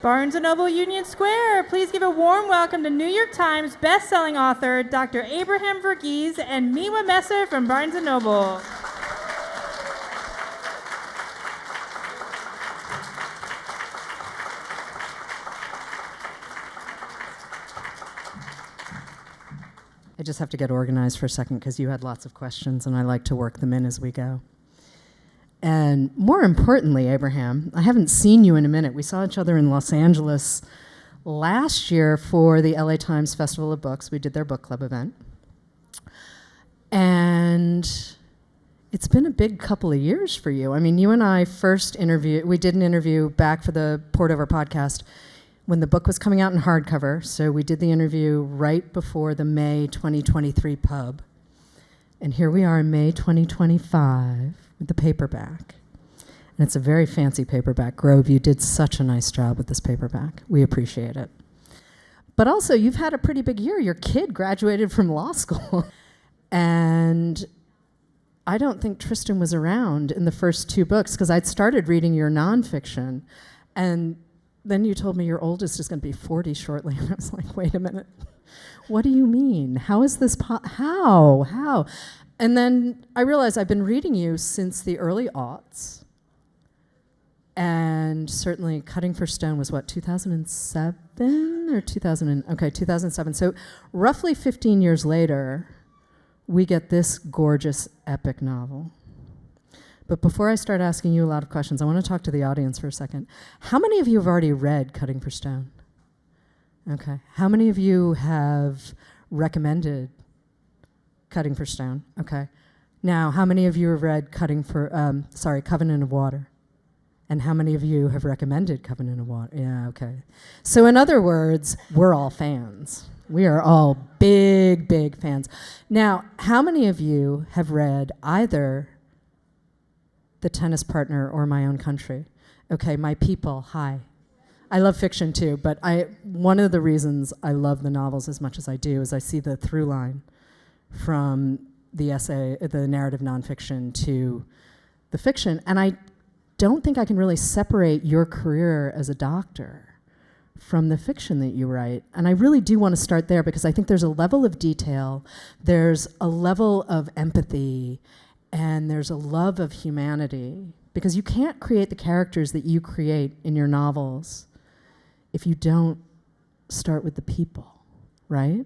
Barnes & Noble Union Square, please give a warm welcome to New York Times bestselling author Dr. Abraham Verghese and Miwa Messer from Barnes & Noble. I just have to get organized for a second because you had lots of questions and I like to work them in as we go. And more importantly, Abraham, I haven't seen you in a minute. We saw each other in Los Angeles last year for the LA Times Festival of Books. We did their book club event. And it's been a big couple of years for you. I mean, you and I we did an interview back for the Port Over podcast when the book was coming out in hardcover. So we did the interview right before the May 2023 pub. And here we are in May 2025 with the paperback. And it's a very fancy paperback. Grove, you did such a nice job with this paperback. We appreciate it. But also, you've had a pretty big year. Your kid graduated from law school. And I don't think Tristan was around in the first two books because I'd started reading your nonfiction. And then you told me your oldest is going to be 40 shortly. And I was like, wait a minute. What do you mean? How is this how? And then I realized I've been reading you since the early aughts. And certainly Cutting for Stone was what, 2007 or 2007. So roughly 15 years later, we get this gorgeous epic novel. But before I start asking you a lot of questions, I want to talk to the audience for a second. How many of you have already read Cutting for Stone? Okay. How many of you have recommended Cutting for Stone? Okay. Now, how many of you have read Covenant of Water? And how many of you have recommended Covenant of Water? Yeah, okay. So in other words, we're all fans. We are all big, big fans. Now, how many of you have read either The Tennis Partner or My Own Country? Okay, my people, hi. I love fiction too, but one of the reasons I love the novels as much as I do is I see the through line from the essay, the narrative nonfiction to the fiction. And I don't think I can really separate your career as a doctor from the fiction that you write. And I really do want to start there because I think there's a level of detail, there's a level of empathy, and there's a love of humanity. Because you can't create the characters that you create in your novels if you don't start with the people, right?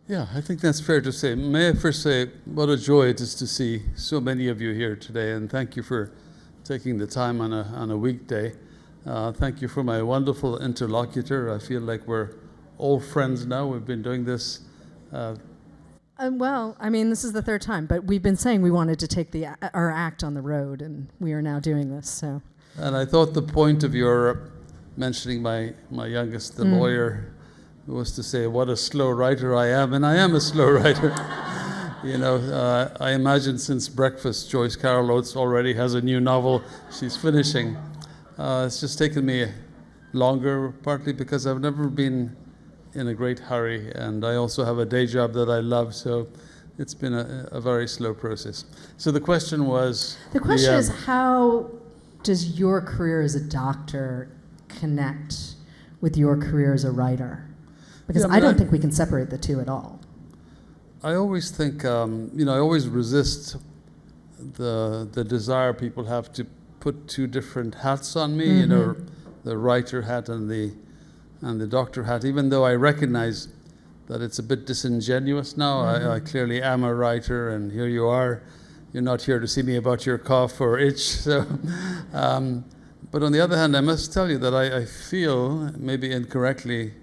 Yeah, I think that's fair to say. May I first say what a joy it is to see so many of you here today, and thank you for taking the time on a weekday. Thank you for my wonderful interlocutor. I feel like we're old friends now. We've been doing this. Well, I mean, this is the third time, but we've been saying we wanted to take our act on the road, and we are now doing this. So. And I thought the point of your mentioning my youngest, the lawyer, was to say what a slow writer I am, and I am a slow writer. You know, I imagine since breakfast, Joyce Carol Oates already has a new novel she's finishing. It's just taken me longer, partly because I've never been in a great hurry, and I also have a day job that I love, so it's been a very slow process. So the question was... The question is, how does your career as a doctor connect with your career as a writer? Because I don't think we can separate the two at all. I always think, I always resist the desire people have to put two different hats on me, the writer hat and the doctor hat, even though I recognize that it's a bit disingenuous now. I clearly am a writer, and here you are. You're not here to see me about your cough or itch. So, but on the other hand, I must tell you that I feel, maybe incorrectly,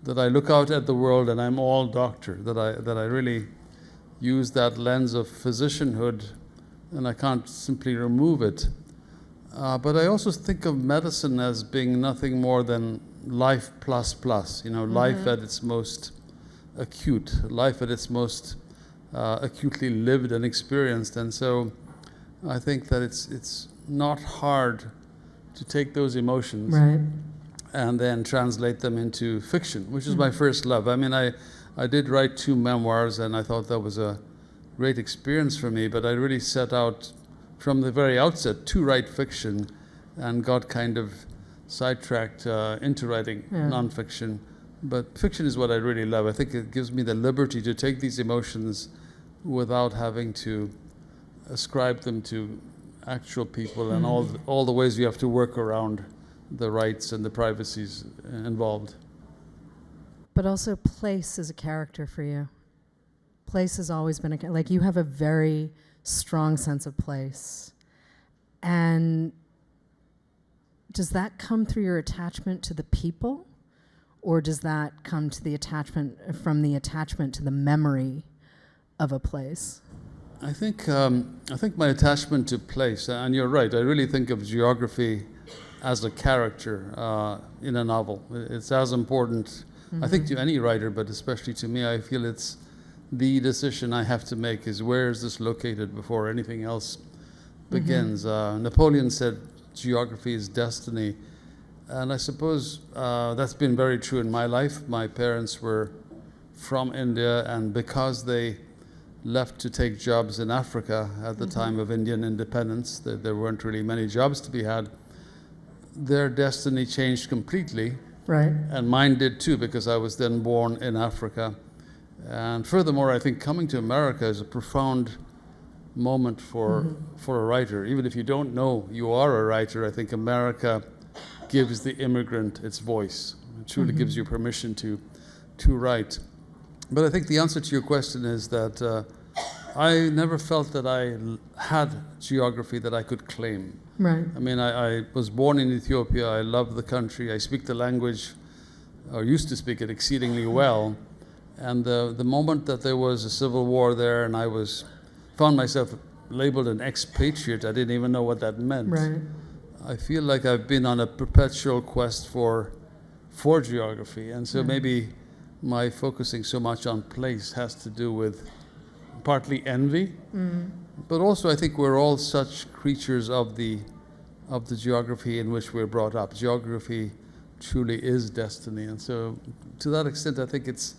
that I look out at the world and I'm all doctor, that I really use that lens of physicianhood, and I can't simply remove it. But I also think of medicine as being nothing more than life plus, life at its most acute, life at its most acutely lived and experienced. And so I think that it's not hard to take those emotions and then translate them into fiction, which is my first love. I mean, I did write 2 memoirs, and I thought that was a great experience for me, but I really set out from the very outset to write fiction and got kind of sidetracked into writing nonfiction. But fiction is what I really love. I think it gives me the liberty to take these emotions without having to ascribe them to actual people and all the ways you have to work around the rights and the privacies involved. But also place is a character for you. Place has always been like you have a very strong sense of place. And does that come through your attachment to the people? Or does that come to the attachment to the memory of a place? I think my attachment to place, and you're right, I really think of geography as a character in a novel. It's as important, I think, to any writer, but especially to me. I feel it's the decision I have to make is where is this located before anything else begins. Napoleon said geography is destiny, and I suppose that's been very true in my life. My parents were from India, and because they left to take jobs in Africa at the time of Indian independence, there weren't really many jobs to be had, their destiny changed completely. Right. And mine did too, because I was then born in Africa. And furthermore, I think coming to America is a profound moment for a writer. Even if you don't know you are a writer, I think America gives the immigrant its voice. It truly gives you permission to write. But I think the answer to your question is that I never felt that I had geography that I could claim. Right. I mean, I was born in Ethiopia. I love the country. I speak the language, or used to speak it exceedingly well. And the moment that there was a civil war there and I found myself labeled an expatriate, I didn't even know what that meant. Right. I feel like I've been on a perpetual quest for geography. And so maybe my focusing so much on place has to do with partly envy, but also I think we're all such creatures of the geography in which we're brought up. Geography truly is destiny, and so to that extent, I think it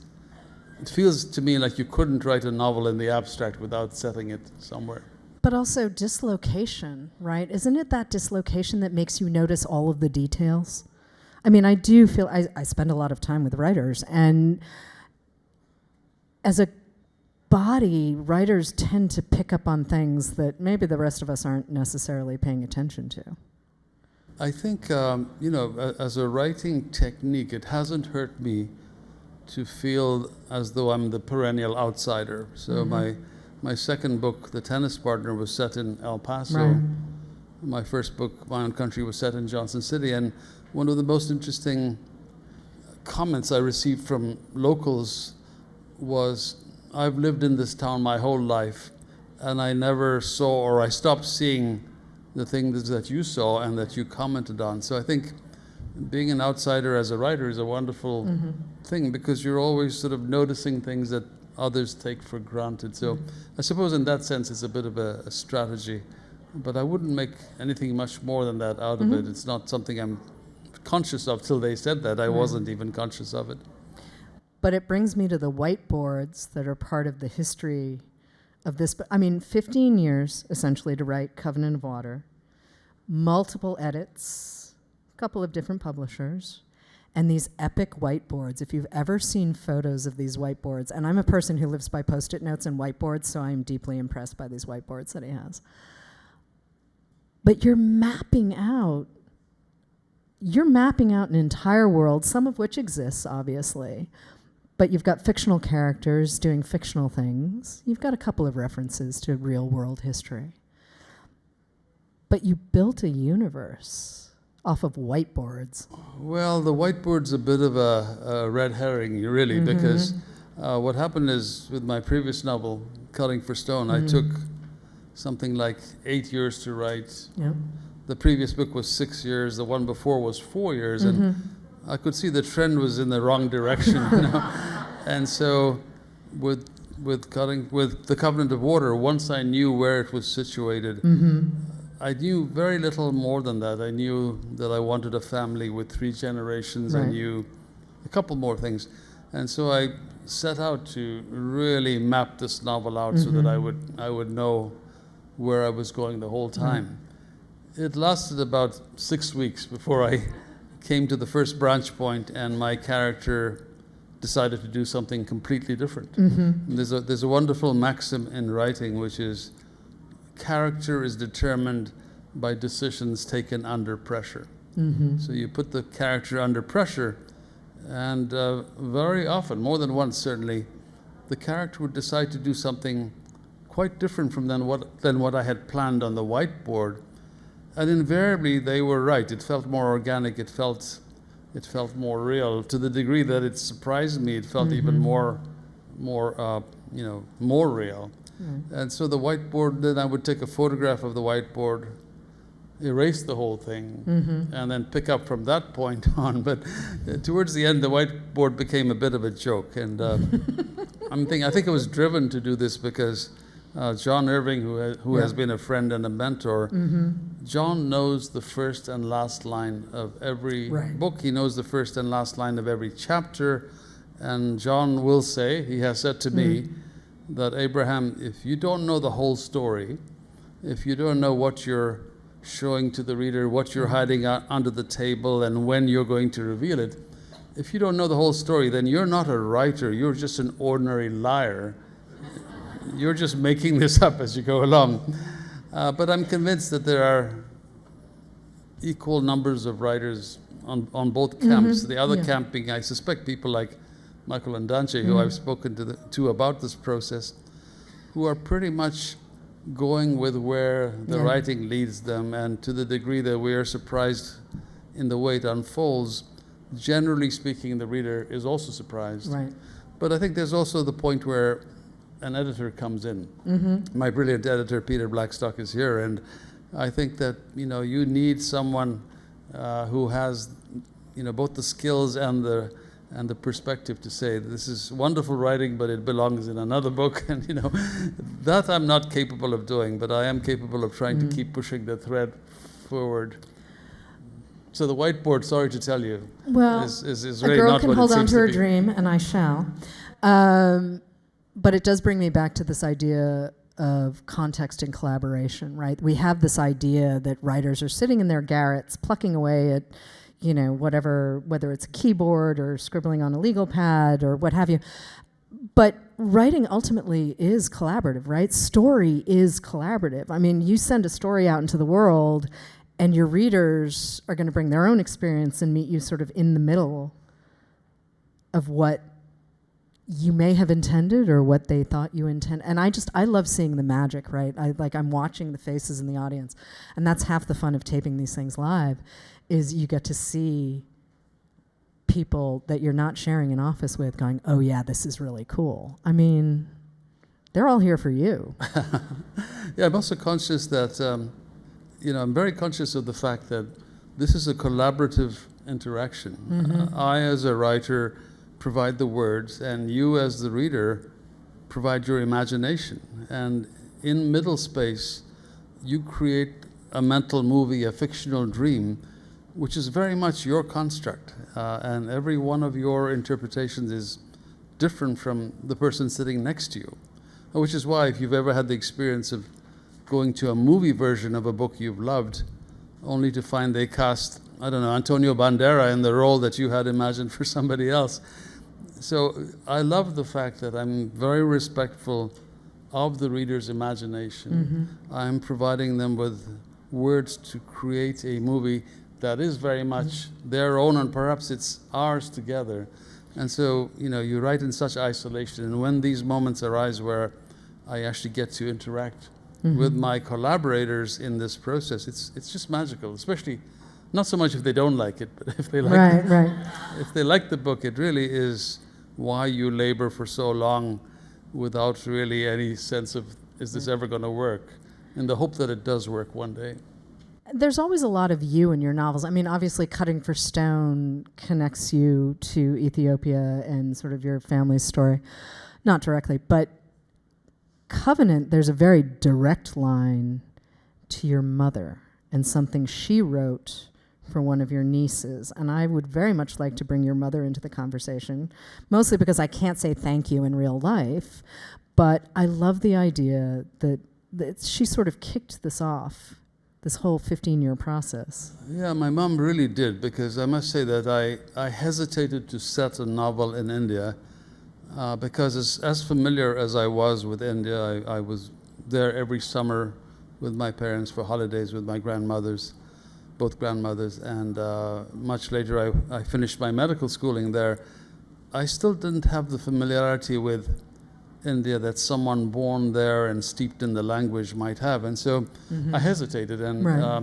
feels to me like you couldn't write a novel in the abstract without setting it somewhere. But also dislocation, right? Isn't it that dislocation that makes you notice all of the details? I mean, I do feel I spend a lot of time with writers, and as a body, writers tend to pick up on things that maybe the rest of us aren't necessarily paying attention to. I think, as a writing technique, it hasn't hurt me to feel as though I'm the perennial outsider. So my second book, The Tennis Partner, was set in El Paso. Right. My first book, My Own Country, was set in Johnson City. And one of the most interesting comments I received from locals was, I've lived in this town my whole life, and I never saw, or I stopped seeing the things that you saw and that you commented on. So I think being an outsider as a writer is a wonderful thing, because you're always sort of noticing things that others take for granted. So I suppose in that sense it's a bit of a strategy, but I wouldn't make anything much more than that out of it. It's not something I'm conscious of. Till they said that, I wasn't even conscious of it. But it brings me to the whiteboards that are part of the history of this. I mean, 15 years, essentially, to write Covenant of Water, multiple edits, a couple of different publishers, and these epic whiteboards. If you've ever seen photos of these whiteboards, and I'm a person who lives by Post-it notes and whiteboards, so I'm deeply impressed by these whiteboards that he has. But you're mapping out an entire world, some of which exists, obviously, but you've got fictional characters doing fictional things. You've got a couple of references to real world history. But you built a universe off of whiteboards. Well, the whiteboard's a bit of a red herring, really, because what happened is, with my previous novel, Cutting for Stone, I took something like 8 years to write. Yeah. The previous book was 6 years. The one before was 4 years, and I could see the trend was in the wrong direction. And so, with the Covenant of Water, once I knew where it was situated, I knew very little more than that. I knew that I wanted a family with 3 generations. Right. I knew a couple more things, and so I set out to really map this novel out so that I would know where I was going the whole time. It lasted about 6 weeks before I came to the first branch point and my character decided to do something completely different. There's a wonderful maxim in writing, which is character is determined by decisions taken under pressure. So you put the character under pressure, and very often, more than once certainly, the character would decide to do something quite different from than what I had planned on the whiteboard. And invariably they were right. It felt more organic, it felt more real, to the degree that it surprised me. It felt even more real. And so the whiteboard, then I would take a photograph of the whiteboard, erase the whole thing, and then pick up from that point on. But towards the end, the whiteboard became a bit of a joke. And I think I was driven to do this because John Irving, who has been a friend and a mentor, John knows the first and last line of every book. He knows the first and last line of every chapter. And John will say, he has said to me, that Abraham, if you don't know the whole story, if you don't know what you're showing to the reader, what you're hiding under the table, and when you're going to reveal it, if you don't know the whole story, then you're not a writer, you're just an ordinary liar. You're just making this up as you go along. But I'm convinced that there are equal numbers of writers on both camps. The other camp being, I suspect, people like Michael and Dante, who I've spoken to about this process, who are pretty much going with where the writing leads them, and to the degree that we are surprised in the way it unfolds, generally speaking, the reader is also surprised. But I think there's also the point where an editor comes in. My brilliant editor, Peter Blackstock, is here, and I think that you need someone who has both the skills and the perspective to say, this is wonderful writing, but it belongs in another book. And that I'm not capable of doing, but I am capable of trying to keep pushing the thread forward. So the whiteboard, sorry to tell you, is really not what it seems to be. A girl can hold on to her dream, and I shall. But it does bring me back to this idea of context and collaboration, right? We have this idea that writers are sitting in their garrets, plucking away at whatever, whether it's a keyboard or scribbling on a legal pad or what have you. But writing ultimately is collaborative, right? Story is collaborative. I mean, you send a story out into the world and your readers are going to bring their own experience and meet you sort of in the middle of what you may have intended or what they thought you intend. And I love seeing the magic, right? I'm watching the faces in the audience. And that's half the fun of taping these things live, is you get to see people that you're not sharing an office with going, oh yeah, this is really cool. I mean, they're all here for you. Yeah, I'm also conscious that, I'm very conscious of the fact that this is a collaborative interaction. I, as a writer, provide the words, and you, as the reader, provide your imagination. And in middle space, you create a mental movie, a fictional dream, which is very much your construct. And every one of your interpretations is different from the person sitting next to you. Which is why, if you've ever had the experience of going to a movie version of a book you've loved, only to find they cast, Antonio Banderas in the role that you had imagined for somebody else. So I love the fact that I'm very respectful of the reader's imagination. I'm providing them with words to create a movie that is very much their own, and perhaps it's ours together. And so, you write in such isolation, and when these moments arise where I actually get to interact with my collaborators in this process, it's just magical, especially not so much if they don't like it, but if they like it. If they like the book, it really is why you labor for so long without really any sense of, is this ever going to work? In the hope that it does work one day. There's always a lot of you in your novels. I mean, obviously Cutting for Stone connects you to Ethiopia and sort of your family's story. Not directly, but Covenant, there's a very direct line to your mother and something she wrote for one of your nieces. And I would very much like to bring your mother into the conversation, mostly because I can't say thank you in real life, but I love the idea that she sort of kicked this off, this whole 15-year process. Yeah, my mom really did, because I must say that I hesitated to set a novel in India because as familiar as I was with India, I was there every summer with my parents for holidays with my grandmothers, both grandmothers, and much later I finished my medical schooling there. I still didn't have the familiarity with India that someone born there and steeped in the language might have, and so I hesitated. And Right.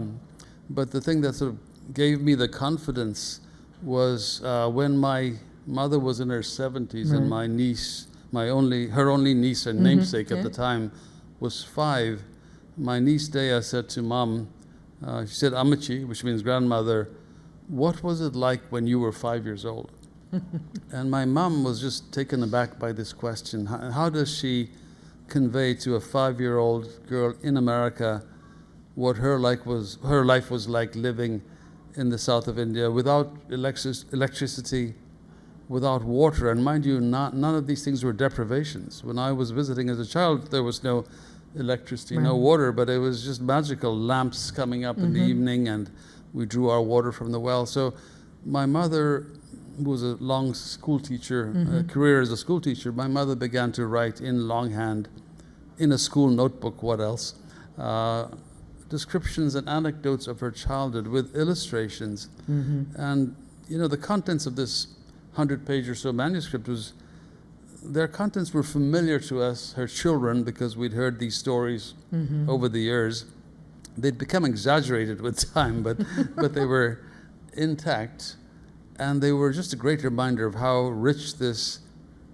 but the thing that sort of gave me the confidence was when my mother was in her 70s and my niece, her only niece and namesake at the time, was 5. My niece Dea said to Mom, she said, "Amachi," which means grandmother, "what was it like when you were 5 years old?" And my mom was just taken aback by this question. How does she convey to a 5-year-old girl in America what her life was like living in the south of India without electricity, without water? And mind you, none of these things were deprivations. When I was visiting as a child, there was no electricity, no water, but it was just magical. Lamps coming up in the evening, and we drew our water from the well. So my mother, who was a long school teacher, career as a school teacher, my mother began to write in longhand, in a school notebook, what else, descriptions and anecdotes of her childhood with illustrations. And, the contents of this 100-page or so manuscript their contents were familiar to us, her children, because we'd heard these stories over the years. They'd become exaggerated with time, but they were intact. And they were just a great reminder of how rich this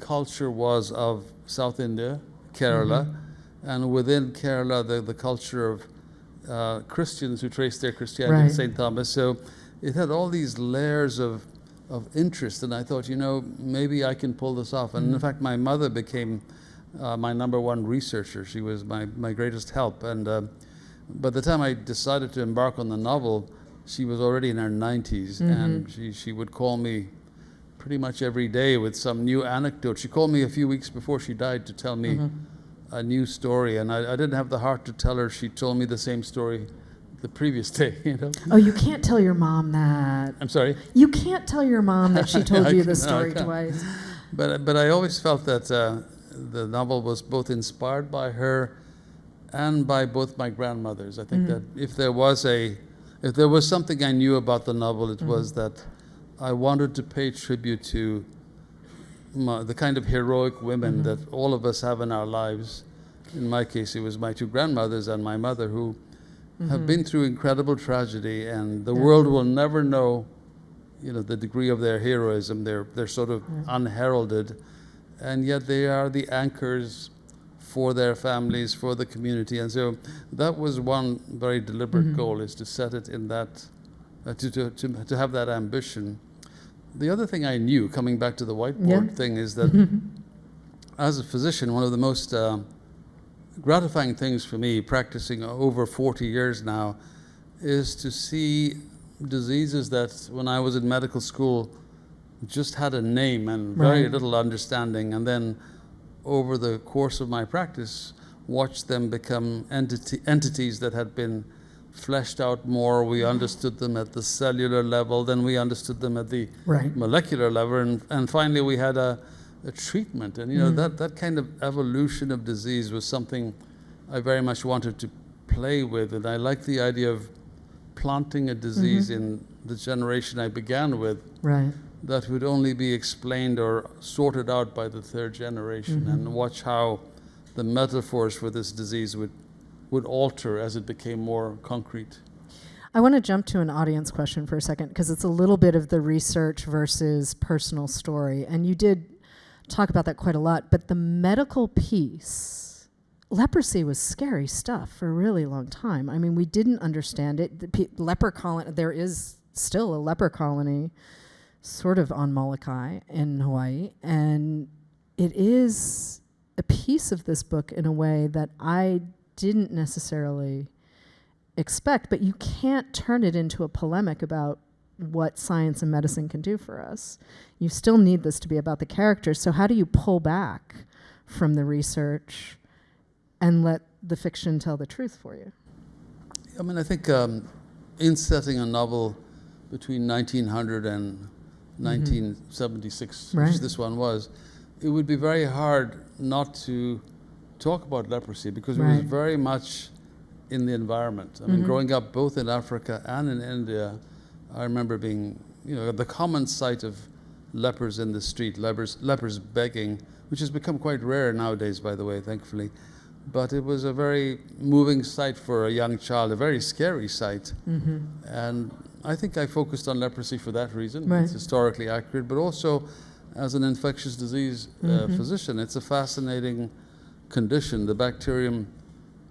culture was of South India, Kerala, and within Kerala, the culture of Christians who traced their Christianity to St. Thomas. So it had all these layers of interest, and I thought, maybe I can pull this off. And in fact, my mother became my #1 researcher. She was my greatest help. And by the time I decided to embark on the novel, she was already in her 90s, and she would call me pretty much every day with some new anecdote. She called me a few weeks before she died to tell me a new story, and I didn't have the heart to tell her she told me the same story the previous day. Oh, you can't tell your mom that. I'm sorry? You can't tell your mom that she told you the story twice. But I always felt that the novel was both inspired by her and by both my grandmothers. I think that if there was something I knew about the novel, it was that I wanted to pay tribute to the kind of heroic women that all of us have in our lives. In my case, it was my 2 grandmothers and my mother, who have been through incredible tragedy, and the world will never know, the degree of their heroism. They're sort of unheralded, and yet they are the anchors for their families, for the community. And so that was one very deliberate goal, is to set it in that, to have that ambition. The other thing I knew, coming back to the whiteboard thing, is that as a physician, one of the most gratifying things for me, practicing over 40 years now, is to see diseases that when I was in medical school just had a name and very little understanding, and then over the course of my practice, watch them become entities that had been fleshed out more. We understood them at the cellular level, then we understood them at the molecular level, and finally we had a treatment. And that kind of evolution of disease was something I very much wanted to play with, and I like the idea of planting a disease in the generation I began with, that would only be explained or sorted out by the 3rd generation, and watch how the metaphors for this disease would alter as it became more concrete. I want to jump to an audience question for a second, because it's a little bit of the research versus personal story, and you did talk about that quite a lot. But the medical piece, leprosy was scary stuff for a really long time. I mean, we didn't understand it. There is still a leper colony sort of on Molokai in Hawaii, and it is a piece of this book in a way that I didn't necessarily expect, but you can't turn it into a polemic about what science and medicine can do for us. You still need this to be about the characters. So how do you pull back from the research and let the fiction tell the truth for you? I mean, I think in setting a novel between 1900 and 1976, Right. which this one was, it would be very hard not to talk about leprosy because it was Right. very much in the environment. I mean, growing up both in Africa and in India, I remember being, the common sight of lepers in the street, lepers begging, which has become quite rare nowadays, by the way, thankfully. But it was a very moving sight for a young child, a very scary sight. And I think I focused on leprosy for that reason. Right. It's historically accurate, but also as an infectious disease physician, it's a fascinating condition. The bacterium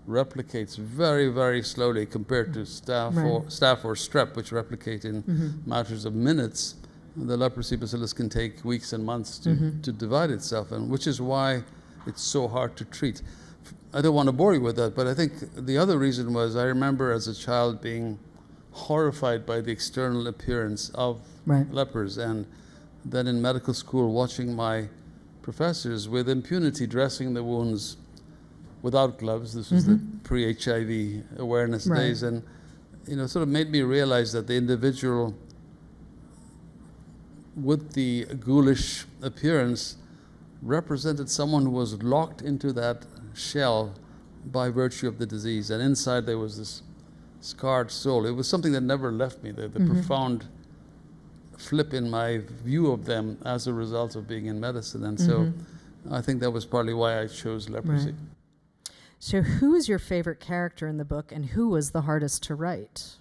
replicates very, very slowly compared to staph or strep, which replicate in matters of minutes. The leprosy bacillus can take weeks and months to divide itself, and which is why it's so hard to treat. I don't want to bore you with that, but I think the other reason was I remember as a child being horrified by the external appearance of Right. lepers, and then in medical school watching my professors with impunity dressing the wounds without gloves. This was the pre-HIV awareness Right. days, and sort of made me realize that the individual with the ghoulish appearance represented someone who was locked into that shell by virtue of the disease, and inside there was this scarred soul. It was something that never left me, the profound flip in my view of them as a result of being in medicine. And so I think that was partly why I chose leprosy. Right. So who is your favorite character in the book, and who was the hardest to write?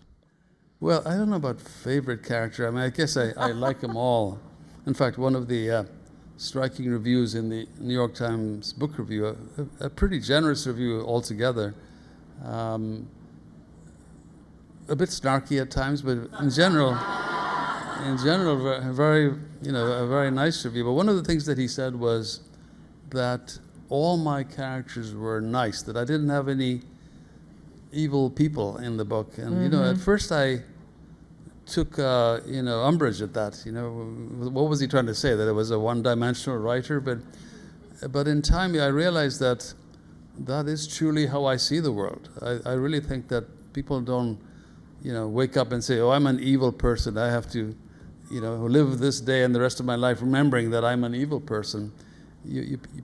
Well, I don't know about favorite character. I mean, I guess I like them all. In fact, one of the striking reviews in the New York Times book review, a pretty generous review altogether, a bit snarky at times, but in general, a very nice review. But one of the things that he said was that all my characters were nice, that I didn't have any evil people in the book. And, at first I took, umbrage at that. What was he trying to say? That it was a one-dimensional writer? But in time, I realized that that is truly how I see the world. I really think that people don't, wake up and say, oh, I'm an evil person. I have to, live this day and the rest of my life remembering that I'm an evil person.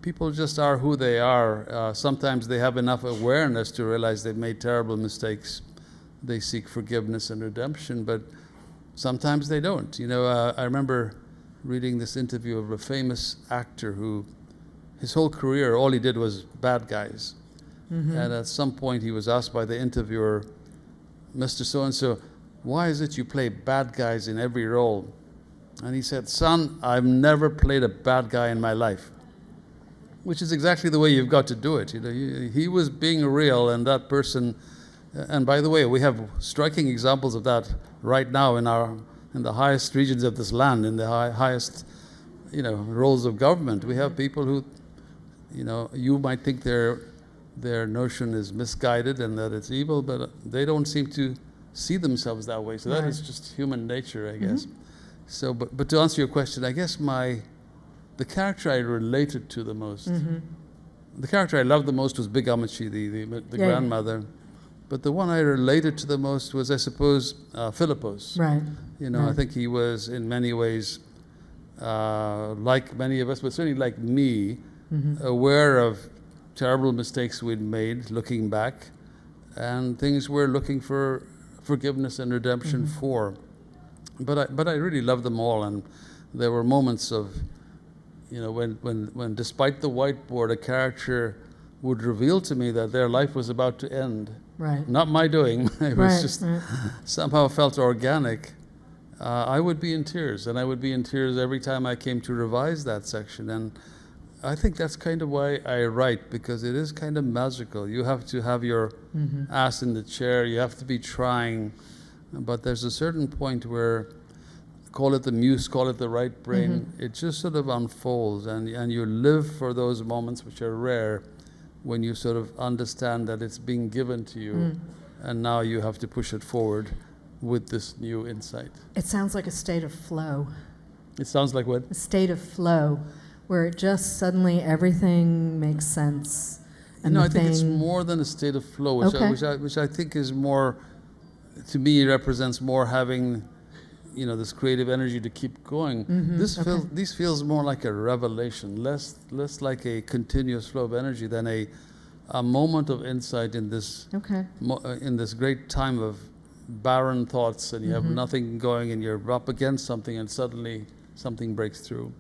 People just are who they are. Sometimes they have enough awareness to realize they've made terrible mistakes. They seek forgiveness and redemption, but sometimes they don't. I remember reading this interview of a famous actor who, his whole career, all he did was bad guys. And at some point he was asked by the interviewer, Mr. So-and-so, why is it you play bad guys in every role? And he said, son, I've never played a bad guy in my life. Which is exactly the way you've got to do it. He was being real, and that person, and by the way, we have striking examples of that right now in the highest regions of this land, in the highest, roles of government. We have people who, you might think their notion is misguided and that it's evil, but they don't seem to see themselves that way. So that is just human nature, I guess. So, but to answer your question, I guess the character I related to the most, the character I loved the most was Big Amachi, the grandmother. But the one I related to the most was, I suppose, Philippos. Right. I think he was in many ways, like many of us, but certainly like me, aware of terrible mistakes we'd made looking back, and things we're looking for forgiveness and redemption for. But I really loved them all, and there were moments of, when despite the whiteboard, a character would reveal to me that their life was about to end. Right. Not my doing. It was just somehow felt organic. I would be in tears, and I would be in tears every time I came to revise that section. And I think that's kind of why I write, because it is kind of magical. You have to have your ass in the chair. You have to be trying. But there's a certain point where, call it the muse, call it the right brain, it just sort of unfolds, and you live for those moments which are rare, when you sort of understand that it's being given to you, and now you have to push it forward with this new insight. It sounds like a state of flow. It sounds like what? A state of flow, where it just suddenly everything makes sense. And I think it's more than a state of flow, which I think is more to me represents more having, this creative energy to keep going. This feels more like a revelation, less like a continuous flow of energy than a moment of insight in this in this great time of barren thoughts, and you have nothing going, and you're up against something, and suddenly something breaks through.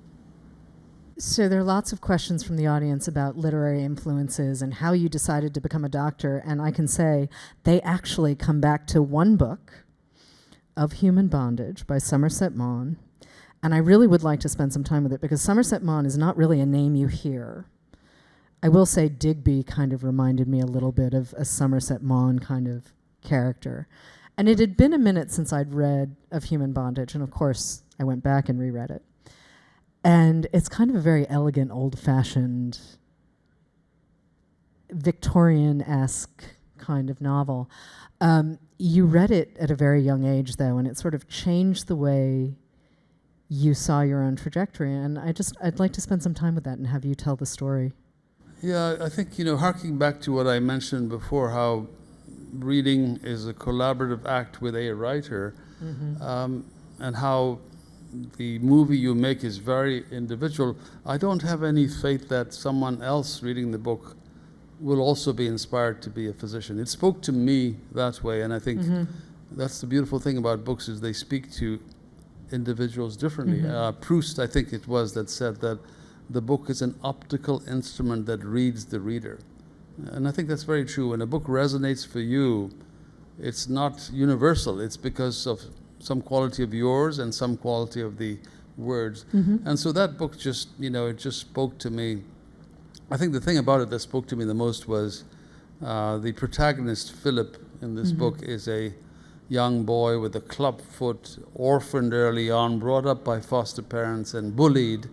So there are lots of questions from the audience about literary influences and how you decided to become a doctor, and I can say they actually come back to one book, Of Human Bondage by Somerset Maugham, and I really would like to spend some time with it because Somerset Maugham is not really a name you hear. I will say Digby kind of reminded me a little bit of a Somerset Maugham kind of character. And it had been a minute since I'd read Of Human Bondage, and of course I went back and reread it. And it's kind of a very elegant, old-fashioned, Victorian-esque kind of novel. You read it at a very young age, though, and it sort of changed the way you saw your own trajectory. And I'd like to spend some time with that and have you tell the story. Yeah, I think, harking back to what I mentioned before, how reading is a collaborative act with a writer, and how the movie you make is very individual. I don't have any faith that someone else reading the book will also be inspired to be a physician. It spoke to me that way, and I think that's the beautiful thing about books, is they speak to individuals differently. Proust, I think it was, that said that the book is an optical instrument that reads the reader. And I think that's very true. When a book resonates for you, it's not universal. It's because of some quality of yours and some quality of the words. And so that book just, it just spoke to me. I think the thing about it that spoke to me the most was the protagonist, Philip, in this book is a young boy with a club foot, orphaned early on, brought up by foster parents and bullied.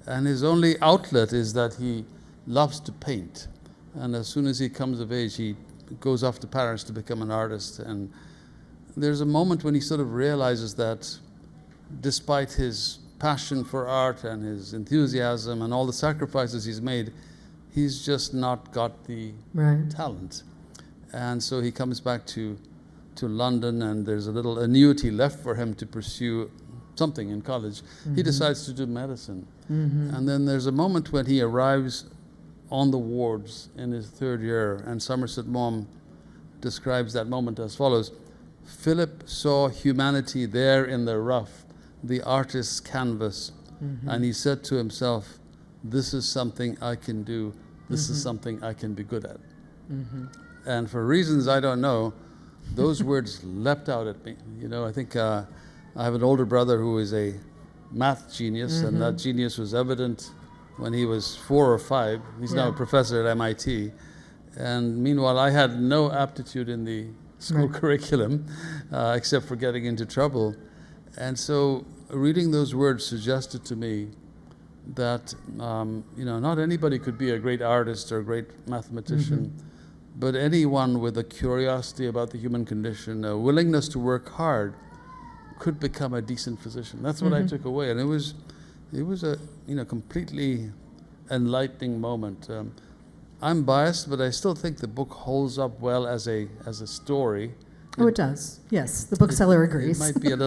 And his only outlet is that he loves to paint. And as soon as he comes of age, he goes off to Paris to become an artist. And there's a moment when he sort of realizes that despite his passion for art and his enthusiasm and all the sacrifices he's made, he's just not got the talent. And so he comes back to London, and there's a little annuity left for him to pursue something in college. He decides to do medicine. And then there's a moment when he arrives on the wards in his third year, and Somerset Maugham describes that moment as follows: Philip saw humanity there in the rough, the artist's canvas, and he said to himself, this is something I can do, this is something I can be good at. And for reasons I don't know, those words leapt out at me. I think I have an older brother who is a math genius, and that genius was evident when he was 4 or 5. He's now a professor at MIT. And meanwhile, I had no aptitude in the school curriculum, except for getting into trouble. And so reading those words suggested to me that, not anybody could be a great artist or a great mathematician, but anyone with a curiosity about the human condition, a willingness to work hard, could become a decent physician. That's what I took away. And it was a, completely enlightening moment. I'm biased, but I still think the book holds up well as a story. Oh, it does. Yes, the bookseller agrees. It might be a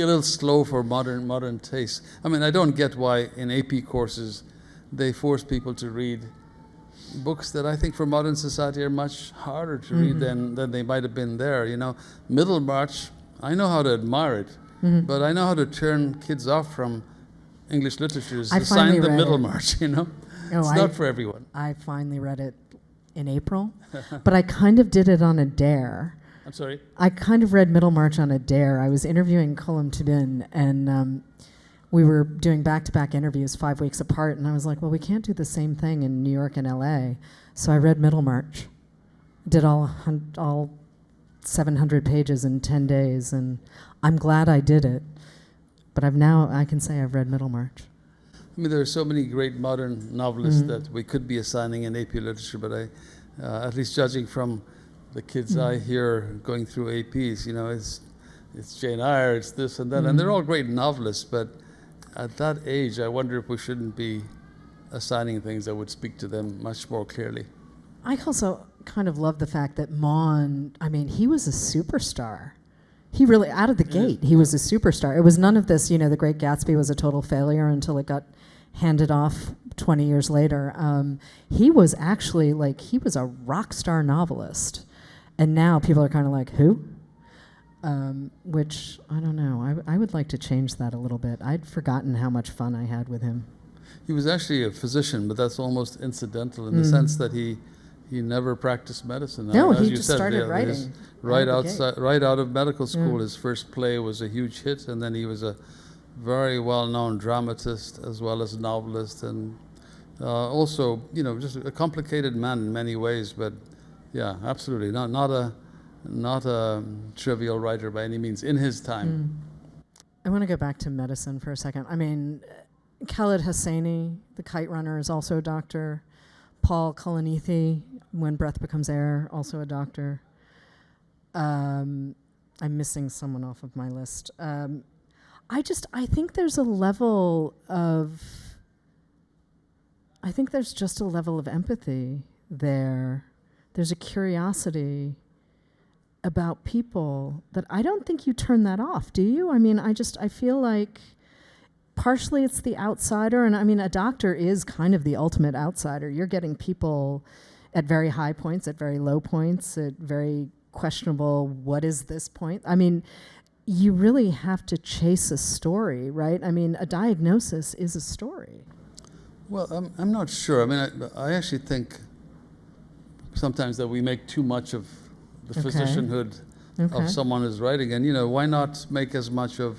little slow for modern taste. I mean, I don't get why in AP courses they force people to read books that I think for modern society are much harder to read than they might have been there. Middlemarch, I know how to admire it, but I know how to turn kids off from English literatures to sign the Middlemarch. It's not for everyone. I finally read it in April, but I kind of did it on a dare. I'm sorry? I kind of read Middlemarch on a dare. I was interviewing Colum Tubin, and we were doing back-to-back interviews 5 weeks apart, and I was like, well, we can't do the same thing in New York and LA. So I read Middlemarch, did all 700 pages in 10 days, and I'm glad I did it. But I can say I've read Middlemarch. I mean, there are so many great modern novelists that we could be assigning in AP literature, but at least judging from the kids I hear going through APs, it's Jane Eyre, it's this and that, and they're all great novelists, but at that age, I wonder if we shouldn't be assigning things that would speak to them much more clearly. I also kind of love the fact that Mon, I mean, he was a superstar. He really, out of the gate, he was a superstar. It was none of this, The Great Gatsby was a total failure until it got handed off 20 years later. He was actually he was a rock star novelist. And now people are kind of like, who? Which, I don't know. I would like to change that a little bit. I'd forgotten how much fun I had with him. He was actually a physician, but that's almost incidental in the sense that he never practiced medicine. No, As he you just said, started yeah, writing. Right out of medical school, his first play was a huge hit, and then he was a very well-known dramatist as well as novelist, and also, just a complicated man in many ways. But yeah, absolutely, not a trivial writer by any means in his time. I want to go back to medicine for a second. I mean, Khaled Hosseini, the kite runner, is also a doctor. Paul Kalanithi, When Breath Becomes Air, also a doctor. I'm missing someone off of my list. I think there's a level of, I think there's just a level of empathy there. There's a curiosity about people that I don't think you turn that off, do you? I mean, I feel like partially it's the outsider, and I mean, a doctor is kind of the ultimate outsider. You're getting people at very high points, at very low points, at very questionable, what is this point? I mean, you really have to chase a story, right? I mean, a diagnosis is a story. Well, I'm not sure. I mean, I actually think sometimes that we make too much of the physicianhood of someone who's writing. And, why not make as much of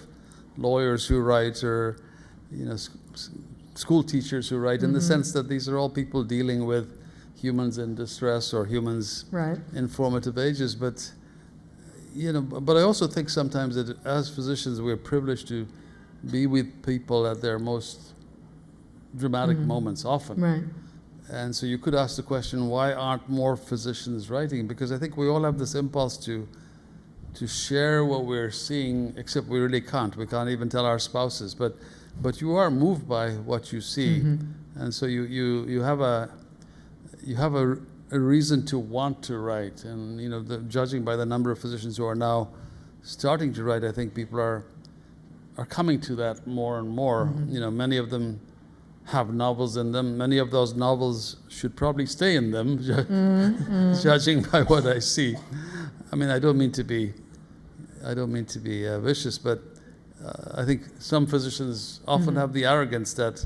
lawyers who write or, school teachers who write, in the sense that these are all people dealing with humans in distress or humans in formative ages. But, but I also think sometimes that as physicians, we're privileged to be with people at their most dramatic moments often. Right. And so you could ask the question, why aren't more physicians writing? Because I think we all have this impulse to share what we're seeing, except we really can't. We can't even tell our spouses. But you are moved by what you see. And so you have a reason to want to write. And judging by the number of physicians who are now starting to write, I think people are coming to that more and more. Many of them have novels in them. Many of those novels should probably stay in them, judging by what I see. I mean, I don't mean to be vicious, but I think some physicians often have the arrogance that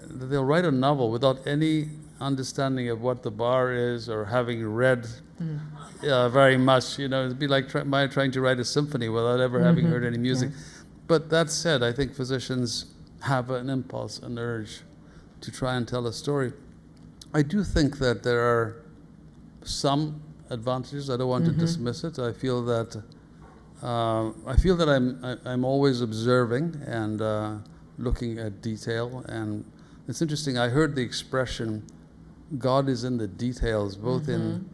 they'll write a novel without any understanding of what the bar is or having read very much. It'd be like trying to write a symphony without ever having heard any music. But that said, I think physicians have an impulse, an urge to try and tell a story. I do think that there are some advantages. I don't want to dismiss it. I feel that I'm always observing and looking at detail. And it's interesting. I heard the expression, "God is in the details," both in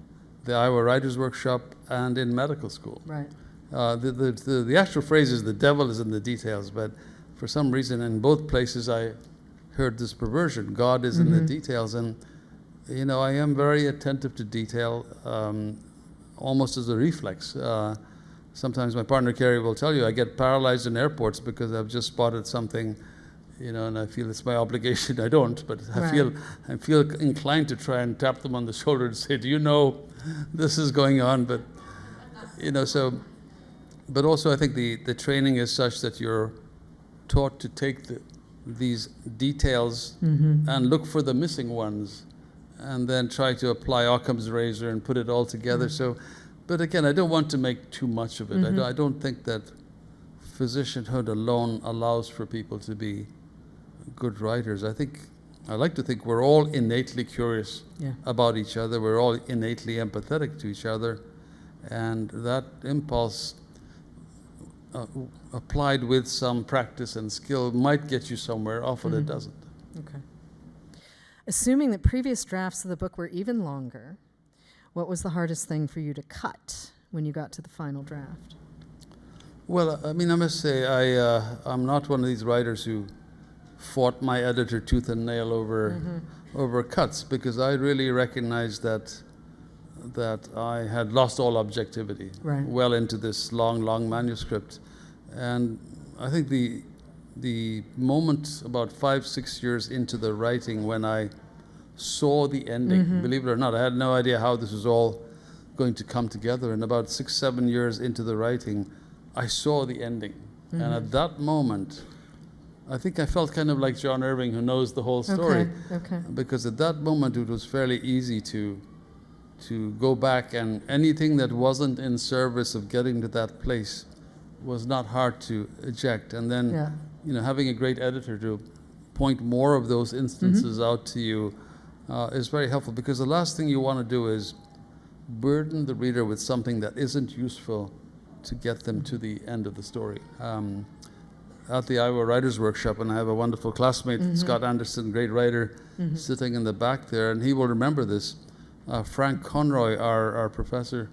the Iowa Writers Workshop and in medical school. Right. The actual phrase is, "The devil is in the details," but for some reason, in both places, I heard this perversion. God is in the details, and I am very attentive to detail, almost as a reflex. Sometimes my partner Carrie will tell you I get paralyzed in airports because I've just spotted something, and I feel it's my obligation. I don't, but I feel inclined to try and tap them on the shoulder and say, "Do you know this is going on?" But so. But also, I think the training is such that you're taught to take these details and look for the missing ones, and then try to apply Occam's razor and put it all together. So, but again, I don't want to make too much of it. I don't think that physicianhood alone allows for people to be good writers. I like to think we're all innately curious about each other. We're all innately empathetic to each other, and that impulse, applied with some practice and skill, might get you somewhere. Often it doesn't. Okay. Assuming that previous drafts of the book were even longer, what was the hardest thing for you to cut when you got to the final draft? Well, I mean, I must say, I'm not one of these writers who fought my editor tooth and nail over cuts, because I really recognize that that I had lost all objectivity Right. well into this long manuscript. And I think the moment about 5-6 years into the writing when I saw the ending, believe it or not, I had no idea how this was all going to come together. And about 6-7 years into the writing, I saw the ending. And at that moment, I think I felt kind of like John Irving, who knows the whole story. Okay. Because at that moment, it was fairly easy to go back, and anything that wasn't in service of getting to that place was not hard to eject. And then, having a great editor to point more of those instances out to you is very helpful, because the last thing you want to do is burden the reader with something that isn't useful to get them to the end of the story. At the Iowa Writers Workshop, and I have a wonderful classmate, Scott Anderson, great writer, sitting in the back there, and he will remember this. Frank Conroy, our professor,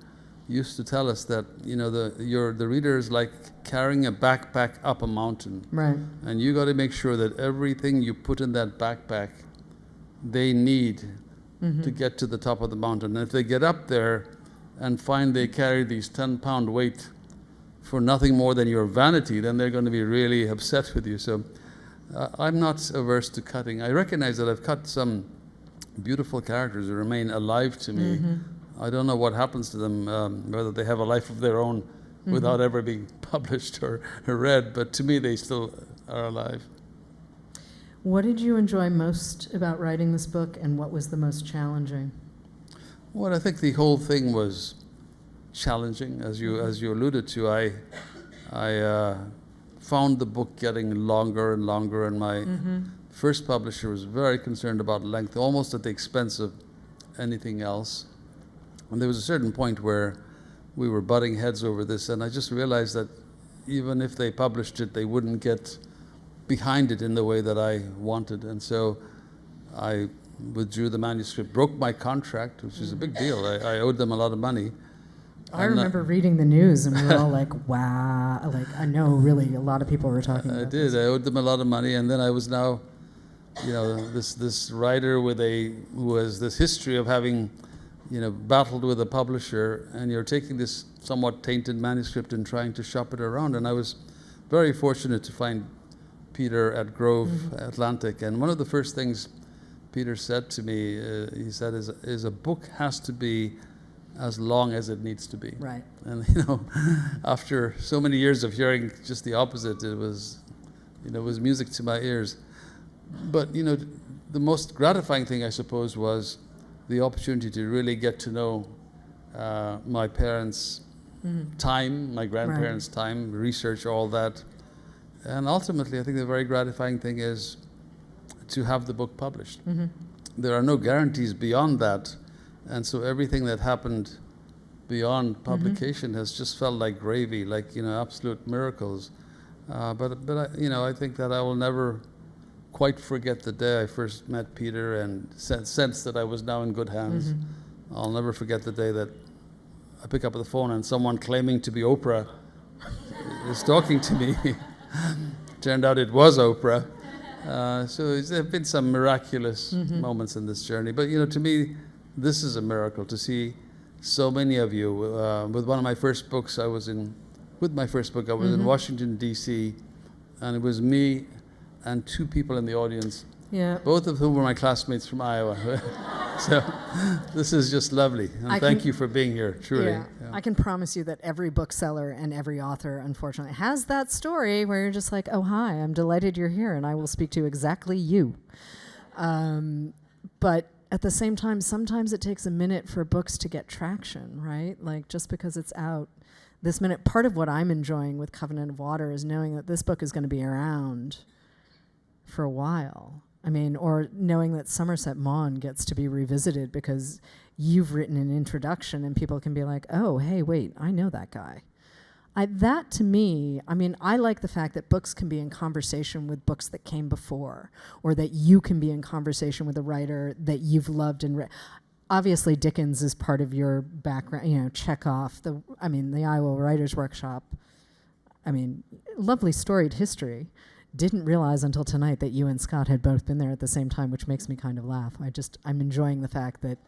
used to tell us that the reader is like carrying a backpack up a mountain, Right. and you got to make sure that everything you put in that backpack, they need to get to the top of the mountain. And if they get up there and find they carry these 10-pound weight for nothing more than your vanity, then they're going to be really upset with you. So I'm not averse to cutting. I recognize that I've cut some beautiful characters who remain alive to me. I don't know what happens to them, whether they have a life of their own without ever being published or read, but to me they still are alive. What did you enjoy most about writing this book, and what was the most challenging? Well, I think the whole thing was challenging, as you alluded to. I found the book getting longer and longer, and my first publisher was very concerned about length, almost at the expense of anything else. And there was a certain point where we were butting heads over this, and I just realized that even if they published it, they wouldn't get behind it in the way that I wanted. And so I withdrew the manuscript, broke my contract, which is a big deal. I owed them a lot of money. I remember reading the news, and we were all like, wow. Like, I know really a lot of people were talking about this. I owed them a lot of money, and then I was now, this writer who has this history of having, battled with a publisher, and you're taking this somewhat tainted manuscript and trying to shop it around. And I was very fortunate to find Peter at Grove Atlantic, and one of the first things Peter said to me, he said, is a book has to be as long as it needs to be. Right. And after so many years of hearing just the opposite, it was music to my ears. But the most gratifying thing, I suppose, was the opportunity to really get to know my parents' time, my grandparents' time, research all that. And ultimately, I think the very gratifying thing is to have the book published. There are no guarantees beyond that. And so everything that happened beyond publication has just felt like gravy, like, absolute miracles. But I think that I will never quite forget the day I first met Peter and sensed that I was now in good hands. I'll never forget the day that I pick up the phone and someone claiming to be Oprah is talking to me. Turned out it was Oprah. So there have been some miraculous moments in this journey. But, to me, this is a miracle to see so many of you. With my first books, I was in Washington, D.C., and it was me and two people in the audience, both of whom were my classmates from Iowa. So this is just lovely. And thank you for being here, truly. Yeah. I can promise you that every bookseller and every author, unfortunately, has that story where you're just like, oh, hi, I'm delighted you're here, and I will speak to exactly you. But at the same time, sometimes it takes a minute for books to get traction, right? Like, just because it's out this minute. Part of what I'm enjoying with Covenant of Water is knowing that this book is going to be around for a while. I mean, or knowing that Somerset Maugham gets to be revisited because you've written an introduction and people can be like, oh, hey, wait, I know that guy. That to me, I like the fact that books can be in conversation with books that came before, or that you can be in conversation with a writer that you've loved and read. Obviously, Dickens is part of your background, Chekhov, the Iowa Writers Workshop. Lovely storied history. didn't realize until tonight that you and Scott had both been there at the same time, which makes me kind of laugh. I'm enjoying the fact that,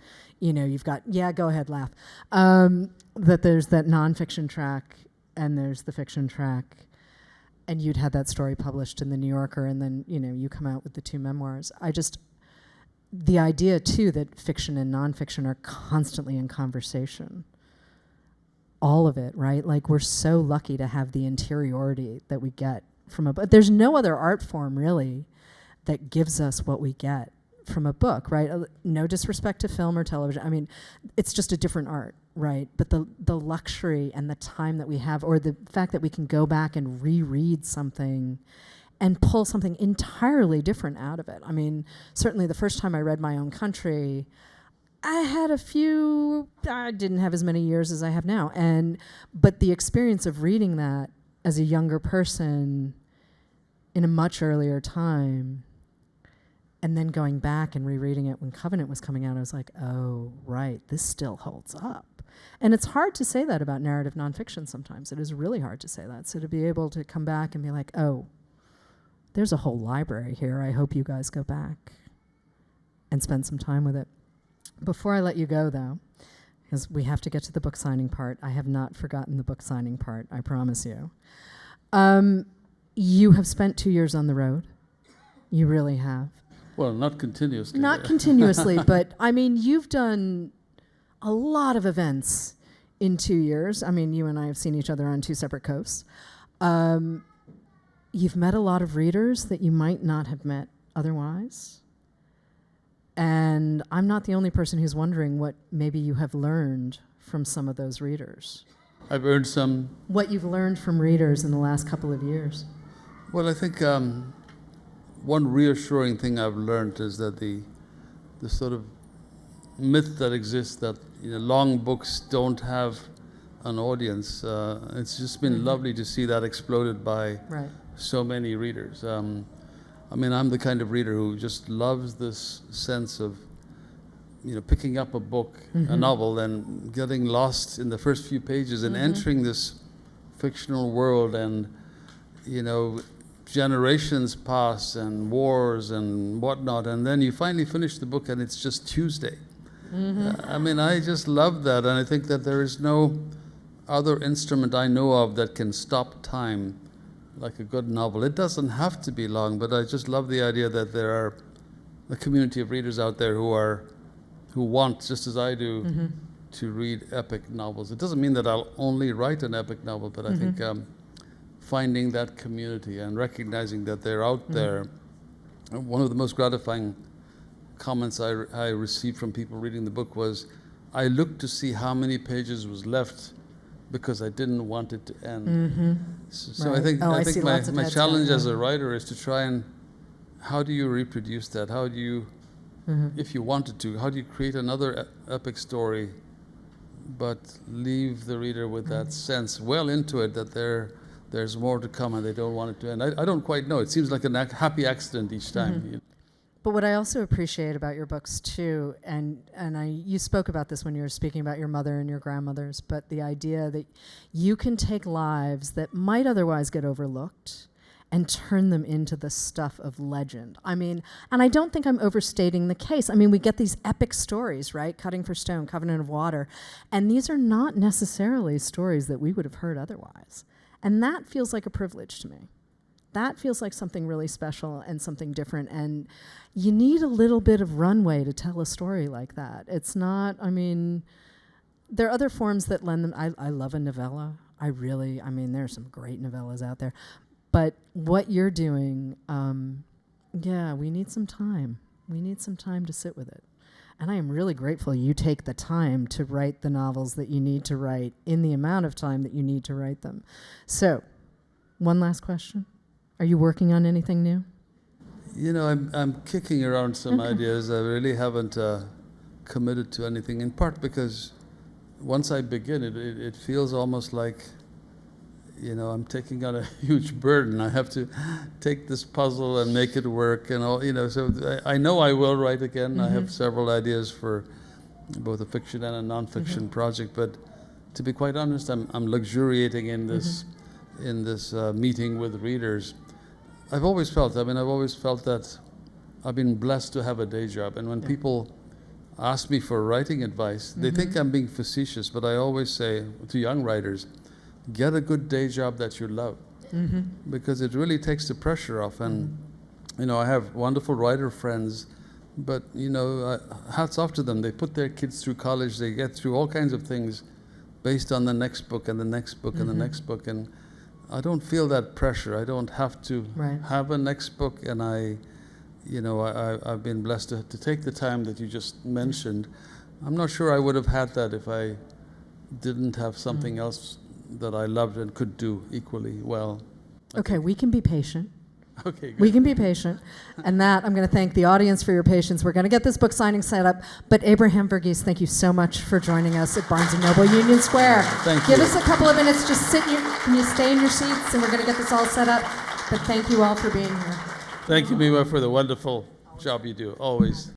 you've got, go ahead, laugh, that there's that nonfiction track and there's the fiction track, and you'd had that story published in the New Yorker, and then, you come out with the 2 memoirs. The idea, too, that fiction and nonfiction are constantly in conversation. All of it, right? Like, we're so lucky to have the interiority that we get from a book. There's no other art form, really, that gives us what we get from a book, right? No disrespect to film or television. I mean, it's just a different art, right? But the luxury and the time that we have, or the fact that we can go back and reread something and pull something entirely different out of it. I mean, certainly the first time I read My Own Country, I didn't have as many years as I have now. But the experience of reading that as a younger person in a much earlier time, and then going back and rereading it when Covenant was coming out, I was like, oh, right, this still holds up. And it's hard to say that about narrative nonfiction sometimes. It is really hard to say that. So to be able to come back and be like, oh, there's a whole library here. I hope you guys go back and spend some time with it. Before I let you go, though, because we have to get to the book signing part. I have not forgotten the book signing part, I promise you. You have spent 2 years on the road. You really have. Well, not continuously. Not continuously, but I mean, you've done a lot of events in 2 years. I mean, you and I have seen each other on 2 separate coasts. You've met a lot of readers that you might not have met otherwise. And I'm not the only person who's wondering what maybe you have learned from some of those readers. I've earned some. What you've learned from readers in the last couple of years. Well, I think one reassuring thing I've learned is that the sort of myth that exists that long books don't have an audience, it's just been lovely to see that exploded by so many readers. I mean, I'm the kind of reader who just loves this sense of, picking up a book, a novel, and getting lost in the first few pages and entering this fictional world, and, generations pass and wars and whatnot, and then you finally finish the book and it's just Tuesday. I mean, I just love that, and I think that there is no other instrument I know of that can stop time like a good novel. It doesn't have to be long, but I just love the idea that there are a community of readers out there who want, just as I do, to read epic novels. It doesn't mean that I'll only write an epic novel, but I think finding that community and recognizing that they're out there. One of the most gratifying comments I received from people reading the book was, I looked to see how many pages was left because I didn't want it to end. So I think my challenge as a writer is to try and, how do you reproduce that? How do you, if you wanted to, how do you create another epic story but leave the reader with that sense well into it that there's more to come and they don't want it to end? I don't quite know. It seems like a happy accident each time. But what I also appreciate about your books too, and you spoke about this when you were speaking about your mother and your grandmothers, but the idea that you can take lives that might otherwise get overlooked and turn them into the stuff of legend. I mean, and I don't think I'm overstating the case. I mean, we get these epic stories, right? Cutting for Stone, Covenant of Water, and these are not necessarily stories that we would have heard otherwise. And that feels like a privilege to me. That feels like something really special and something different. And you need a little bit of runway to tell a story like that. It's not, I mean, there are other forms that lend them. I love a novella. I mean, there are some great novellas out there. But what you're doing, we need some time. We need some time to sit with it. And I am really grateful you take the time to write the novels that you need to write in the amount of time that you need to write them. So, one last question. Are you working on anything new? I'm kicking around some ideas. I really haven't committed to anything, in part because once I begin, it feels almost like, I'm taking on a huge burden. I have to take this puzzle and make it work and all, so I know I will write again. I have several ideas for both a fiction and a nonfiction project, but to be quite honest, I'm luxuriating in this meeting with readers. I've always felt that I've been blessed to have a day job. And when people ask me for writing advice, they think I'm being facetious, but I always say to young writers, get a good day job that you love, because it really takes the pressure off. And, you know, I have wonderful writer friends, but, you know, hats off to them. They put their kids through college, they get through all kinds of things based on the next book and the next book and the next book. And I don't feel that pressure. I don't have to have a next book. And I've been blessed to take the time that you just mentioned. I'm not sure I would have had that if I didn't have something else that I loved and could do equally well. Okay, we can be patient. Okay, good. We can be patient. And that, I'm going to thank the audience for your patience. We're going to get this book signing set up. But Abraham Verghese, thank you so much for joining us at Barnes & Noble Union Square. Thank Give you. us a couple of minutes. Just can you stay in your seats? And we're going to get this all set up. But thank you all for being here. Thank you, Miwa, for the wonderful job you do, always.